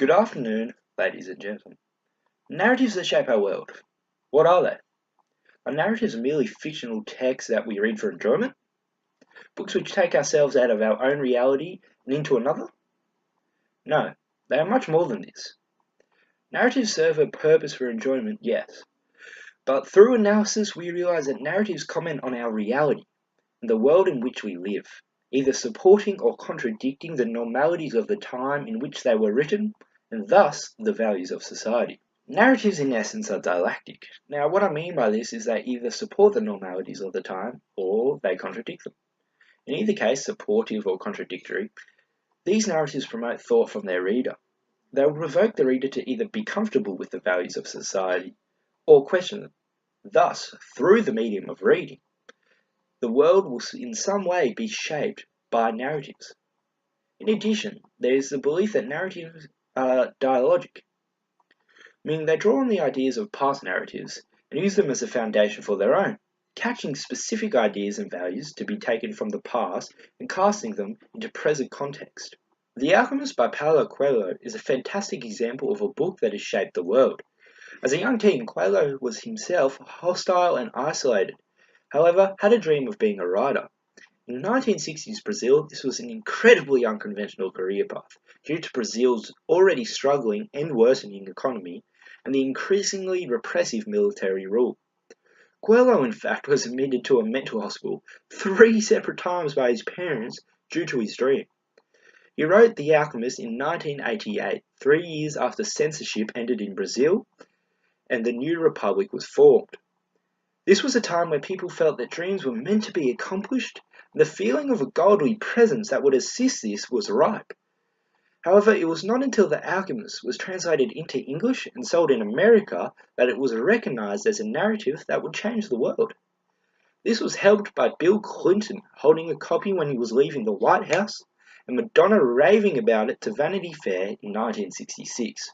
Good afternoon, ladies and gentlemen. Narratives that shape our world. What are they? Are narratives merely fictional texts that we read for enjoyment? Books which take ourselves out of our own reality and into another? No, they are much more than this. Narratives serve a purpose for enjoyment, yes. But through analysis, we realize that narratives comment on our reality and the world in which we live, either supporting or contradicting the normalities of the time in which they were written, and thus the values of society. Narratives in essence are dialectic. Now what I mean by this is they either support the normalities of the time or they contradict them. In either case, supportive or contradictory, these narratives promote thought from their reader. They will provoke the reader to either be comfortable with the values of society or question them. Thus, through the medium of reading, the world will in some way be shaped by narratives. In addition, there is the belief that narratives are dialogic, meaning they draw on the ideas of past narratives and use them as a foundation for their own, catching specific ideas and values to be taken from the past and casting them into present context. The Alchemist by Paulo Coelho is a fantastic example of a book that has shaped the world. As a young teen, Coelho was himself hostile and isolated, however, had a dream of being a writer. In the 1960s Brazil, this was an incredibly unconventional career path, due to Brazil's already struggling and worsening economy and the increasingly repressive military rule. Coelho, in fact, was admitted to a mental hospital 3 separate times by his parents due to his dream. He wrote The Alchemist in 1988, 3 years after censorship ended in Brazil and the new republic was formed. This was a time where people felt that dreams were meant to be accomplished, and the feeling of a godly presence that would assist this was ripe. However, it was not until The Alchemist was translated into English and sold in America that it was recognized as a narrative that would change the world. This was helped by Bill Clinton holding a copy when he was leaving the White House, and Madonna raving about it to Vanity Fair in 1966.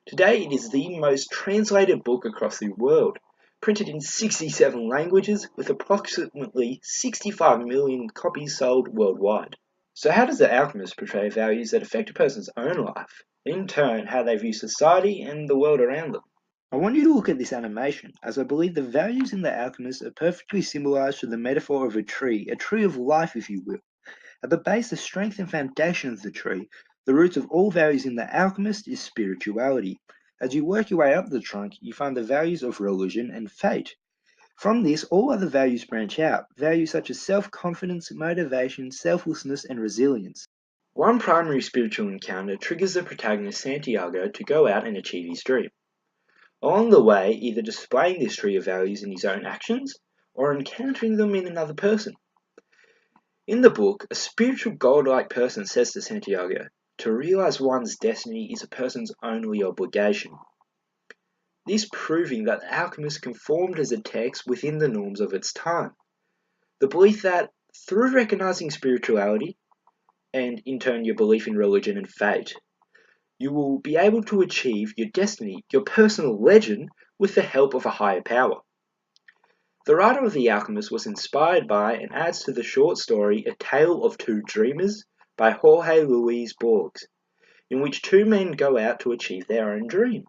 Today, it is the most translated book across the world, printed in 67 languages with approximately 65 million copies sold worldwide. So how does The Alchemist portray values that affect a person's own life, and in turn how they view society and the world around them? I want you to look at this animation, as I believe the values in The Alchemist are perfectly symbolized to the metaphor of a tree of life if you will. At the base, the strength and foundation of the tree, the roots of all values in The Alchemist is spirituality. As you work your way up the trunk, you find the values of religion and fate. From this, all other values branch out, values such as self-confidence, motivation, selflessness, and resilience. One primary spiritual encounter triggers the protagonist Santiago to go out and achieve his dream. Along the way, either displaying this tree of values in his own actions, or encountering them in another person. In the book, a spiritual godlike person says to Santiago, to realize one's destiny is a person's only obligation. This proving that The Alchemist conformed as a text within the norms of its time. The belief that, through recognizing spirituality, and in turn your belief in religion and fate, you will be able to achieve your destiny, your personal legend, with the help of a higher power. The writer of The Alchemist was inspired by and adds to the short story A Tale of Two Dreamers by Jorge Luis Borges, in which two men go out to achieve their own dream.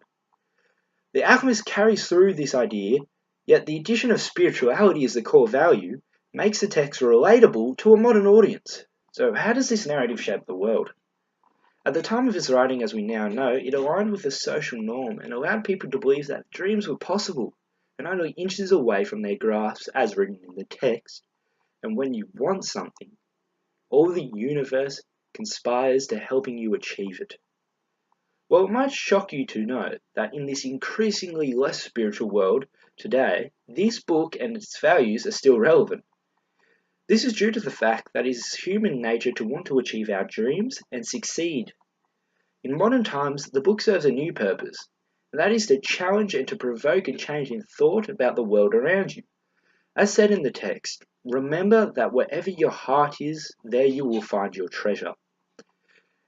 The Alchemist carries through this idea, yet the addition of spirituality as the core value makes the text relatable to a modern audience. So how does this narrative shape the world? At the time of its writing, as we now know, it aligned with the social norm and allowed people to believe that dreams were possible and only inches away from their grasp as written in the text. And when you want something, all the universe conspires to helping you achieve it. Well, it might shock you to know that in this increasingly less spiritual world today, this book and its values are still relevant. This is due to the fact that it is human nature to want to achieve our dreams and succeed. In modern times, the book serves a new purpose, and that is to challenge and to provoke a change in thought about the world around you. As said in the text, remember that wherever your heart is, there you will find your treasure.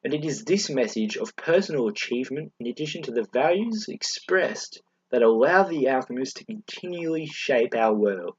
And it is this message of personal achievement, in addition to the values expressed, that allow The Alchemist to continually shape our world.